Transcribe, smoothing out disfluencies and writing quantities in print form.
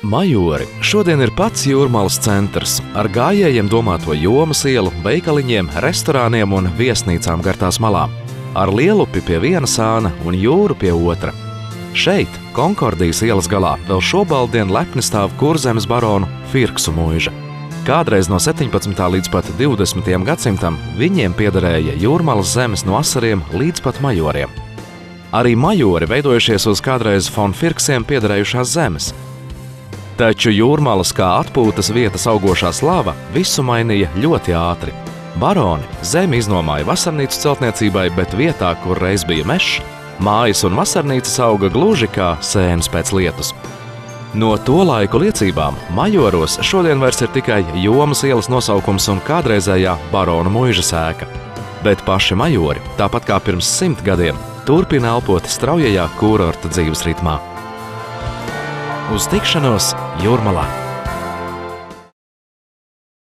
Majori šodien ir pats Jūrmalas centrs, ar gājējiem domāto Jomas ielu, veikaliņiem, restorāniem un viesnīcām gar tās malām, ar Lielupi pie viena sāna un jūru pie otra. Šeit, Konkordijas ielas galā, vēl šobaldien lepni stāv Kurzemes baronu Firksu muiža. Kādreiz no 17. līdz pat 20. gadsimtam viņiem piederēja Jūrmalas zemes no Asariem līdz pat Majoriem. Arī majori veidojušies uz kādreiz Fon Firksiem piederējušās zemes. Taču Jūrmalas kā atpūtas vietas augošā slava visu mainīja ļoti ātri. Baroni zemi iznomāja vasarnīcu celtniecībai, bet vietā, kur reiz bija mežs, mājas un vasarnīcas auga gluži kā sēnes pēc lietus. No to laiku liecībām Majoros šodien vairs ir tikai Jomas ielas nosaukums un kādreizējā baronu muižas ēka. Bet paši majori, tāpat kā pirms 100 gadiem, turpina elpot straujajā kurorta dzīves ritmā. Uz tikšanos Jūrmalā!